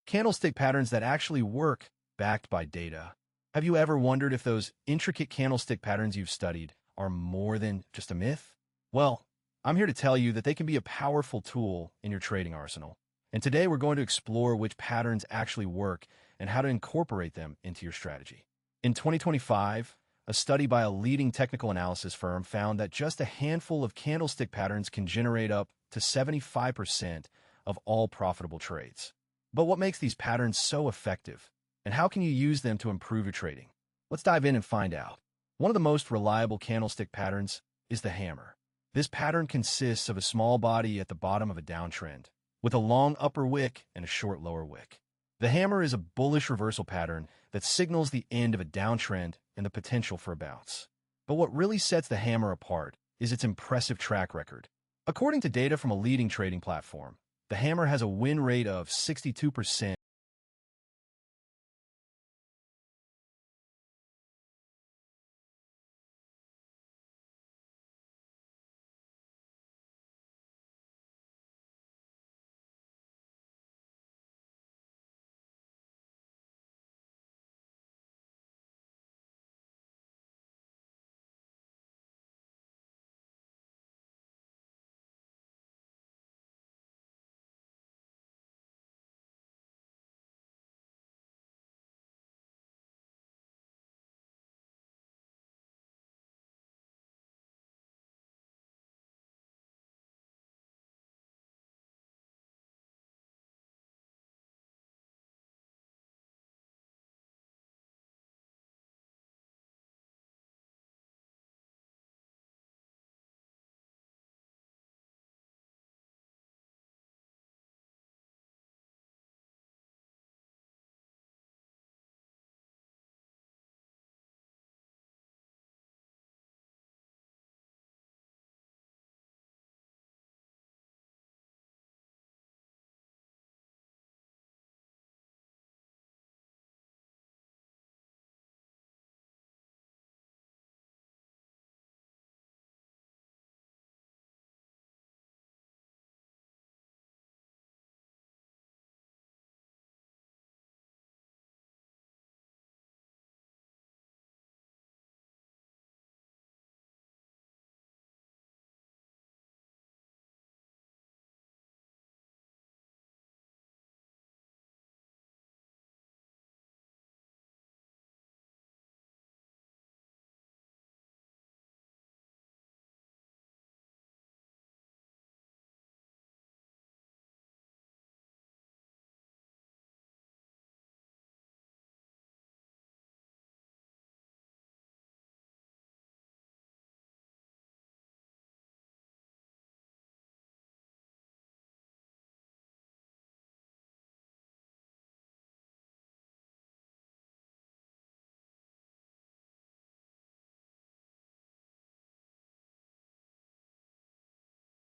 Candlestick patterns that actually work, backed by data. Have you ever wondered if those intricate candlestick patterns you've studied are more than just a myth? Well, I'm here to tell you that they can be a powerful tool in your trading arsenal. And today we're going to explore which patterns actually work and how to incorporate them into your strategy. In 2025, a study by a leading technical analysis firm found that just a handful of candlestick patterns can generate up to 75% of all profitable trades. But what makes these patterns so effective? And how can you use them to improve your trading? Let's dive in and find out. One of the most reliable candlestick patterns is the hammer. This pattern consists of a small body at the bottom of a downtrend, with a long upper wick and a short lower wick. The hammer is a bullish reversal pattern that signals the end of a downtrend and the potential for a bounce. But what really sets the hammer apart is its impressive track record. According to data from a leading trading platform, the hammer has a win rate of 62%